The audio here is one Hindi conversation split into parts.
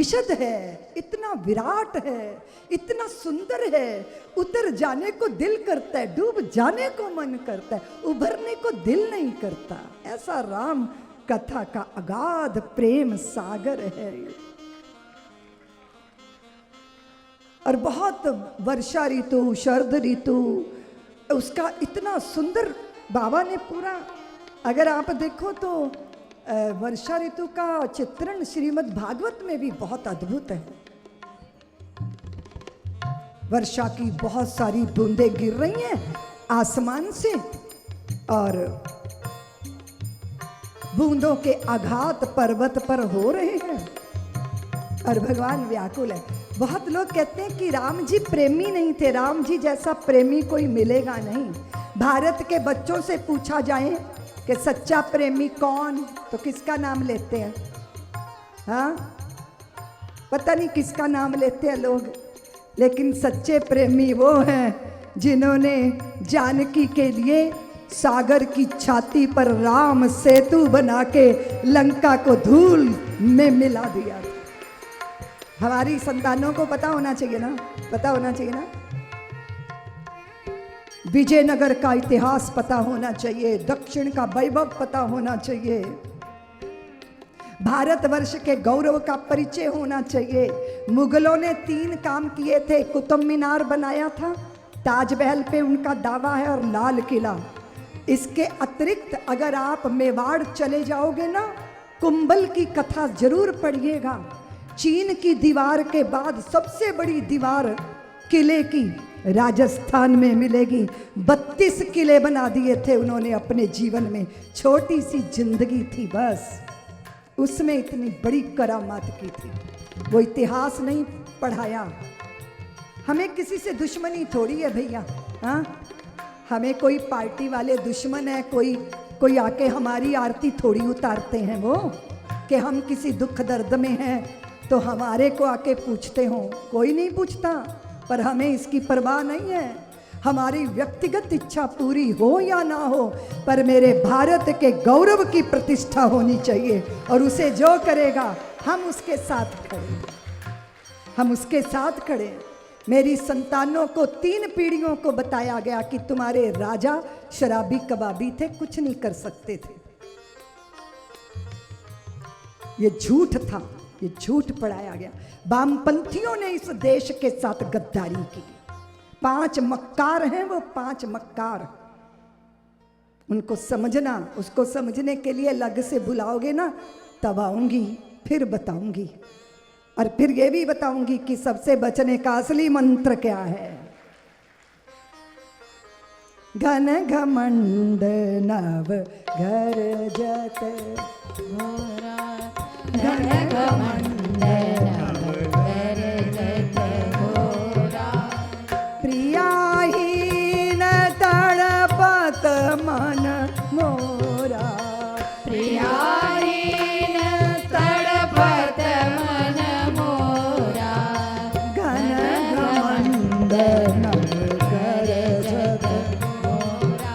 विशद है, इतना विराट है, इतना सुंदर है, उतर जाने को दिल करता है, डूब जाने को मन करता है, उभरने को दिल नहीं करता। ऐसा राम कथा का अगाध प्रेम सागर है। और बहुत वर्षा ऋतु, शरद ऋतु, उसका इतना सुंदर बाबा ने पूरा, अगर आप देखो तो वर्षा ऋतु का चित्रण श्रीमद् भागवत में भी बहुत अद्भुत है। वर्षा की बहुत सारी बूंदें गिर रही हैं आसमान से और बूंदों के आघात पर्वत पर हो रहे हैं और भगवान व्याकुल है। बहुत लोग कहते हैं कि राम जी प्रेमी नहीं थे, राम जी जैसा प्रेमी कोई मिलेगा नहीं। भारत के बच्चों से पूछा जाए कि सच्चा प्रेमी कौन, तो किसका नाम लेते हैं? हाँ, पता नहीं किसका नाम लेते हैं लोग, लेकिन सच्चे प्रेमी वो हैं जिन्होंने जानकी के लिए सागर की छाती पर राम सेतु बना के लंका को धूल में मिला दिया। हमारी संतानों को पता होना चाहिए ना, पता होना चाहिए ना, विजयनगर का इतिहास पता होना चाहिए, दक्षिण का वैभव पता होना चाहिए, भारतवर्ष के गौरव का परिचय होना चाहिए। मुगलों ने 3 काम किए थे, कुतुब मीनार बनाया था, ताजमहल पे उनका दावा है, और लाल किला। इसके अतिरिक्त अगर आप मेवाड़ चले जाओगे ना, कुंभल की कथा जरूर पढ़िएगा। चीन की दीवार के बाद सबसे बड़ी दीवार किले की राजस्थान में मिलेगी। 32 किले बना दिए थे उन्होंने अपने जीवन में। छोटी सी जिंदगी थी बस, उसमें इतनी बड़ी करामात की थी। वो इतिहास नहीं पढ़ाया। हमें किसी से दुश्मनी थोड़ी है भैया, हाँ, हमें कोई पार्टी वाले दुश्मन है, कोई आके हमारी आरती थोड़ी उतारते हैं वो, कि हम किसी दुख दर्द में हैं तो हमारे को आके पूछते हो। कोई नहीं पूछता, पर हमें इसकी परवाह नहीं है। हमारी व्यक्तिगत इच्छा पूरी हो या ना हो, पर मेरे भारत के गौरव की प्रतिष्ठा होनी चाहिए, और उसे जो करेगा हम उसके साथ खड़े, हम उसके साथ खड़े। मेरी संतानों को 3 पीढ़ियों को बताया गया कि तुम्हारे राजा शराबी कबाबी थे, कुछ नहीं कर सकते थे। ये झूठ था, ये झूठ पढ़ाया गया। वामपंथियों ने इस देश के साथ गद्दारी की। 5 मक्कार हैं वो, 5 मक्कार। उनको समझना, उसको समझने के लिए अलग से बुलाओगे ना, तब आऊंगी, फिर बताऊंगी, और फिर ये भी बताऊंगी कि सबसे बचने का असली मंत्र क्या है। घन घमंड नव घर जत घोरा, घन घमंड नव घर जत घोरा, प्रियाहीन तड़पत मन मोरा, प्रियाहीन तड़पत मन मोरा, घन घमंड नव घर जत घोरा।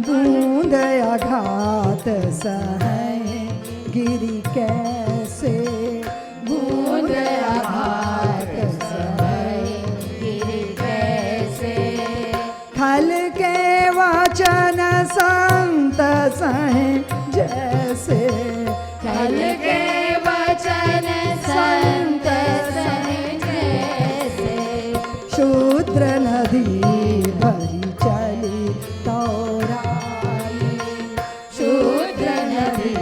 बूंद आघात सहे गिरी कैसे, बूंद आघात सहे गिरी कैसे, खल के वचन संत सहे जैसे, खल के वचन संत सहे जैसे, शूद्र नदी भरी चली तोराई, शूद्र नदी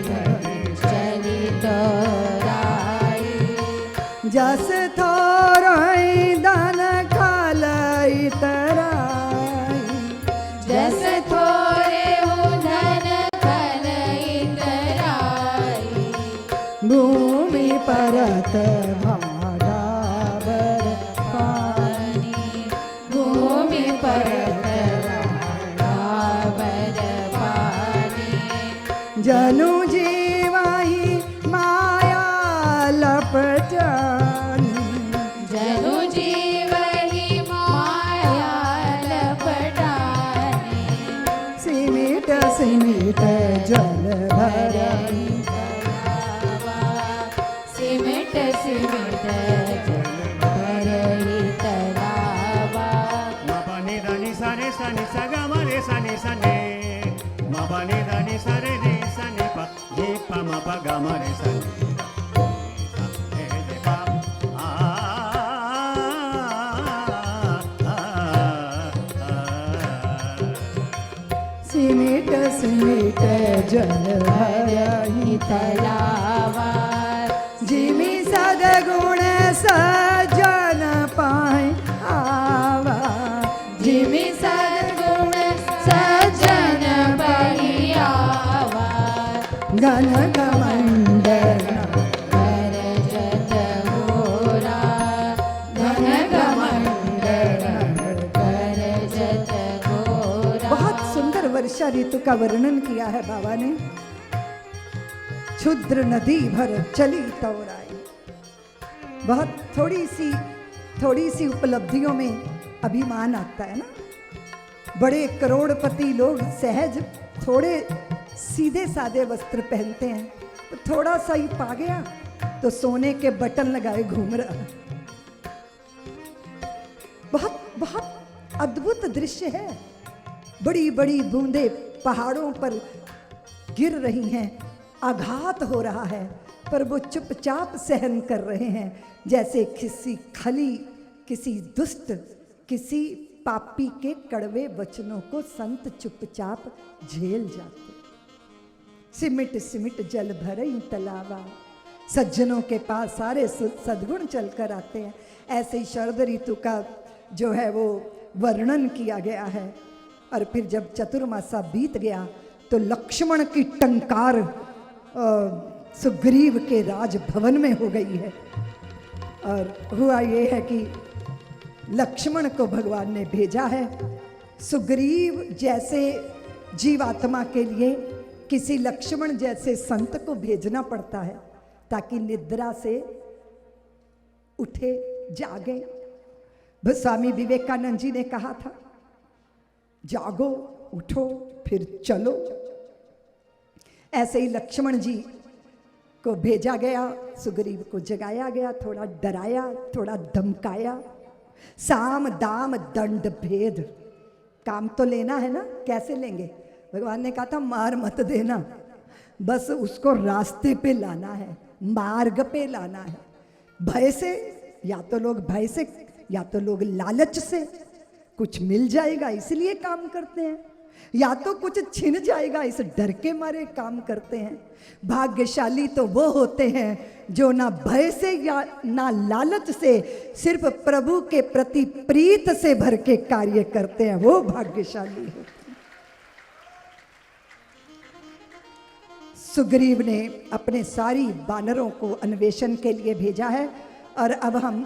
भरी चली तोराई, जस थोरई धन खालई तराई, जस थोरे धन खालई तराई, भूमि परत भाड़ा बर पानी, सनि सनि म प नि ध नि स रे रे स नि प नि प म प ग म रे स नि ध रे रे प आ सिमिट सिमिट जल भरहि तलावा जिमि सद्गुण सज्जन पाए आवा जिमि सद्गुण सज्जन पाई आवा घन कमंडल करजत घोरा घन कमंडल करजत घोरा। बहुत सुंदर वर्षा ऋतु का वर्णन किया है बाबा ने। क्षुद्र नदी भर चली तौराई। बहुत थोड़ी सी उपलब्धियों में अभिमान आता है ना। बड़े करोड़पति लोग सहज थोड़े सीधे सादे वस्त्र पहनते हैं, तो थोड़ा सा ही पा गया तो सोने के बटन लगाए घूम रहा। बहुत बहुत अद्भुत दृश्य है। बड़ी बड़ी बूंदें पहाड़ों पर गिर रही हैं, आघात हो रहा है, पर वो चुपचाप सहन कर रहे हैं, जैसे किसी खली, किसी दुष्ट, किसी पापी के कड़वे वचनों को संत चुपचाप झेल जाते। सिमिट सिमिट जल भरई तलावा। सज्जनों के पास सारे सद्गुण चलकर आते हैं। ऐसे ही शरद ऋतु का जो है वो वर्णन किया गया है। और फिर जब चतुर्मासा बीत गया तो लक्ष्मण की टंकार सुग्रीव के राजभवन में हो गई है। और हुआ ये है कि लक्ष्मण को भगवान ने भेजा है। सुग्रीव जैसे जीवात्मा के लिए किसी लक्ष्मण जैसे संत को भेजना पड़ता है ताकि निद्रा से उठे, जागे। स्वामी विवेकानंद जी ने कहा था, जागो, उठो, फिर चलो। ऐसे ही लक्ष्मण जी को भेजा गया, सुग्रीव को जगाया गया, थोड़ा डराया, थोड़ा धमकाया। साम दाम दंड भेद, काम तो लेना है ना, कैसे लेंगे? भगवान ने कहा था मार मत देना, बस उसको रास्ते पे लाना है, मार्ग पे लाना है। भय से, या तो लोग भय से या तो लोग लालच से कुछ मिल जाएगा इसलिए काम करते हैं, या तो कुछ छिन जाएगा इस डर के मारे काम करते हैं। भाग्यशाली तो वो होते हैं जो ना भय से या ना लालच से, सिर्फ प्रभु के प्रति प्रीत से भर के कार्य करते हैं, वो भाग्यशाली होते हैं। सुग्रीव ने अपने सारी वानरों को अन्वेषण के लिए भेजा है। और अब हम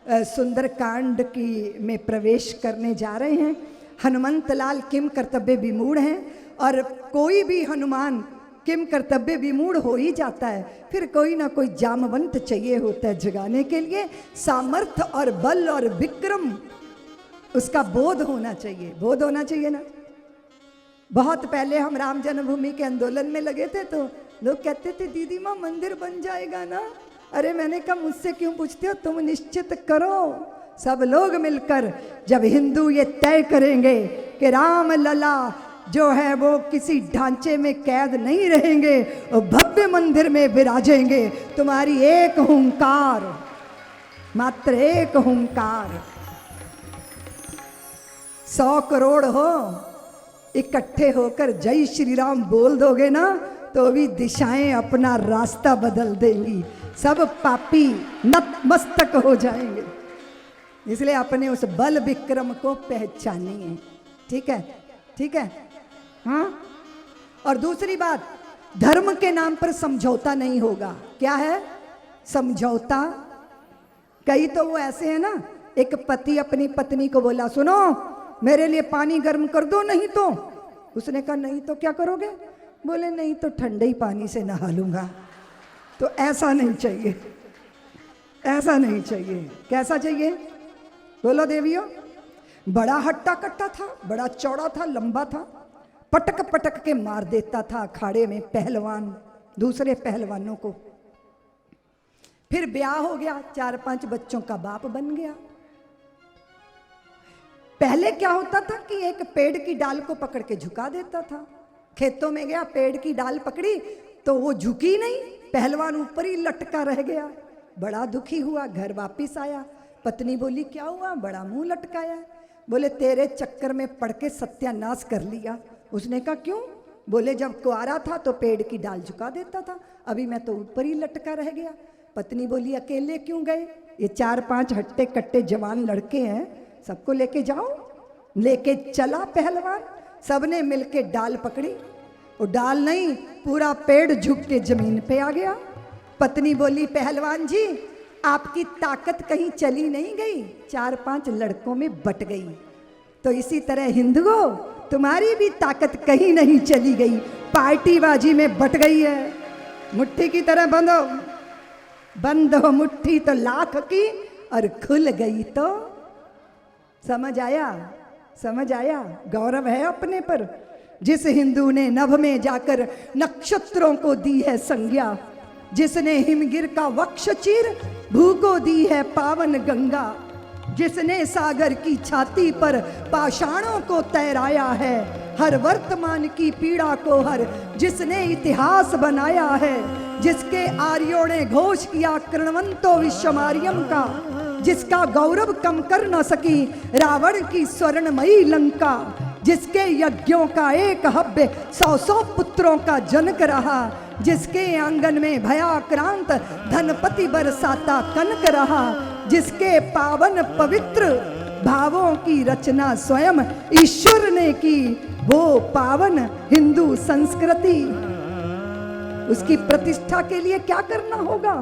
सुंदरकांड की में प्रवेश करने जा रहे हैं। हनुमंत लाल किम कर्तव्य विमूढ़ हैं, और कोई भी हनुमान किम कर्तव्य विमूढ़ हो ही जाता है, फिर कोई ना कोई जामवंत चाहिए होता है जगाने के लिए। सामर्थ्य और बल और विक्रम उसका बोध होना चाहिए, बोध होना चाहिए ना। बहुत पहले हम राम जन्मभूमि के आंदोलन में लगे थे तो लोग कहते थे दीदी माँ मंदिर बन जाएगा ना। अरे मैंने कहा मुझसे क्यों पूछते हो, तुम निश्चित करो। सब लोग मिलकर जब हिंदू ये तय करेंगे कि राम लला जो है वो किसी ढांचे में कैद नहीं रहेंगे और भव्य मंदिर में विराजेंगे, तुम्हारी एक हुंकार, मात्र एक हुंकार, 100 करोड़ हो इकट्ठे होकर जय श्री राम बोल दोगे ना, तो भी दिशाएं अपना रास्ता बदल देंगी, सब पापी नतमस्तक हो जाएंगे। इसलिए अपने उस बल विक्रम को पहचानिए, ठीक है, ठीक है, हाँ। और दूसरी बात, धर्म के नाम पर समझौता नहीं होगा। क्या है समझौता? कई तो वो ऐसे है ना, एक पति अपनी पत्नी को बोला सुनो मेरे लिए पानी गर्म कर दो, नहीं तो, उसने कहा नहीं तो क्या करोगे? बोले नहीं तो ठंडे ही पानी से नहा लूंगा। तो ऐसा नहीं चाहिए, ऐसा नहीं चाहिए। कैसा चाहिए बोलो देवियों? बड़ा हट्टा कट्टा था, बड़ा चौड़ा था, लंबा था, पटक पटक के मार देता था अखाड़े में पहलवान दूसरे पहलवानों को। फिर ब्याह हो गया, 4-5 बच्चों का बाप बन गया। पहले क्या होता था कि एक पेड़ की डाल को पकड़ के झुका देता था। खेतों में गया, पेड़ की डाल पकड़ी तो वो झुकी नहीं, पहलवान ऊपर ही लटका रह गया। बड़ा दुखी हुआ, घर वापिस आया। पत्नी बोली क्या हुआ, बड़ा मुंह लटकाया। बोले तेरे चक्कर में पड़ के सत्यानाश कर लिया। उसने कहा क्यों? बोले जब कुआरा था तो पेड़ की डाल झुका देता था, अभी मैं तो ऊपर ही लटका रह गया। पत्नी बोली अकेले क्यों गए? ये 4-5 हट्टे कट्टे जवान लड़के हैं, सबको लेके जाओ। लेके चला पहलवान, सबने मिलके डाल पकड़ी। वो डाल नहीं, पूरा पेड़ झुक के जमीन पे आ गया। पत्नी बोली पहलवान जी आपकी ताकत कहीं चली नहीं गई, 4-5 लड़कों में बट गई। तो इसी तरह हिंदुओं तुम्हारी भी ताकत कहीं नहीं चली गई, पार्टीबाजी में बट गई है। मुट्ठी की तरह बंधो, बंद हो मुट्ठी तो लाख की, और खुल गई तो समझ आया, समझ आया। गौरव है अपने पर। जिस हिंदू ने नभ में जाकर नक्षत्रों को दी है संज्ञा, जिसने हिमगिर का वक्ष चीर भू को दी है पावन गंगा, जिसने सागर की छाती पर पाषाणों को तैराया है, हर वर्तमान की पीड़ा को हर जिसने इतिहास बनाया है, जिसके आर्यों ने घोष किया कृणवंतो विश्वमार्यम का, जिसका गौरव कम कर न सकी रावण की स्वर्णमयी लंका, जिसके यज्ञों का एक हव्य 100 पुत्रों का जनक रहा, जिसके आंगन में भयाक्रांत धनपति बरसाता कनक रहा, जिसके पावन पवित्र भावों की रचना स्वयं ईश्वर ने की, वो पावन हिंदू संस्कृति, उसकी प्रतिष्ठा के लिए क्या करना होगा?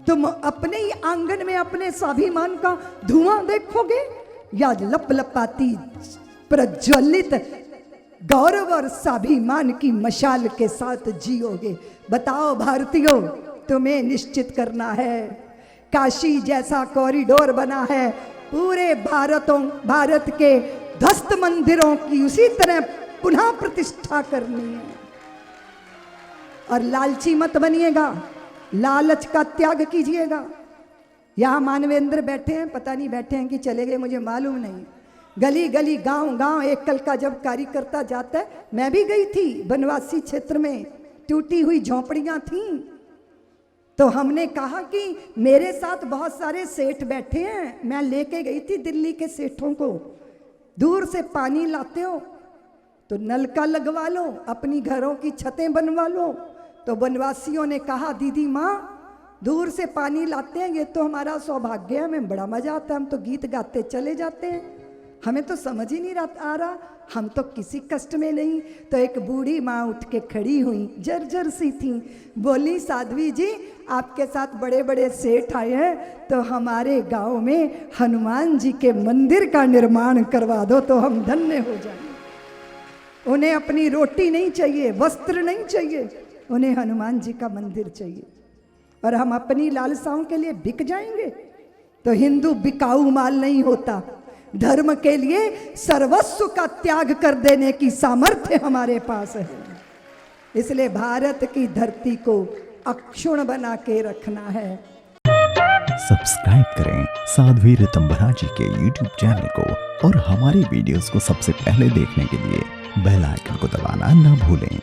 तुम अपने ही आंगन में अपने स्वाभिमान का धुआं देखोगे या लपलपाती प्रज्वलित गौरव और स्वाभिमान की मशाल के साथ जियोगे? बताओ भारतीयों, तुम्हें निश्चित करना है। काशी जैसा कॉरिडोर बना है, पूरे भारत के ध्वस्त मंदिरों की उसी तरह पुनः प्रतिष्ठा करनी है। और लालची मत बनिएगा, लालच का त्याग कीजिएगा। यहाँ मानवेंद्र बैठे हैं, पता नहीं बैठे हैं कि चले गए, मुझे मालूम नहीं। गली गली गांव गांव एक कल का जब कार्यकर्ता जाता है, मैं भी गई थी बनवासी क्षेत्र में, टूटी हुई झोंपड़ियां थीं, तो हमने कहा कि मेरे साथ बहुत सारे सेठ बैठे हैं, मैं लेके गई थी दिल्ली के सेठों को, दूर से पानी लाते हो तो नलका लगवा लो, अपनी घरों की छतें बनवा लो। तो बनवासियों ने कहा दीदी माँ दूर से पानी लाते हैं, ये तो हमारा सौभाग्य है, हमें बड़ा मजा आता है, हम तो गीत गाते चले जाते हैं, हमें तो समझ ही नहीं आ रहा, हम तो किसी कष्ट में नहीं। तो एक बूढ़ी माँ उठ के खड़ी हुई, जर्जर सी थी, बोली साध्वी जी आपके साथ बड़े बड़े सेठ आए हैं, तो हमारे गांव में हनुमान जी के मंदिर का निर्माण करवा दो तो हम धन्य हो जाएं। उन्हें अपनी रोटी नहीं चाहिए, वस्त्र नहीं चाहिए, उन्हें हनुमान जी का मंदिर चाहिए। और हम अपनी लालसाओं के लिए बिक जाएंगे? तो हिंदू बिकाऊ माल नहीं होता, धर्म के लिए सर्वस्व का त्याग कर देने की सामर्थ्य हमारे पास है। इसलिए भारत की धरती को अक्षुण्ण बना के रखना है। सब्सक्राइब करें साध्वी ऋतंभरा जी के YouTube चैनल को और हमारे वीडियोस को सबसे पहले देखने के लिए बेल आइकन को दबाना ना भूलें।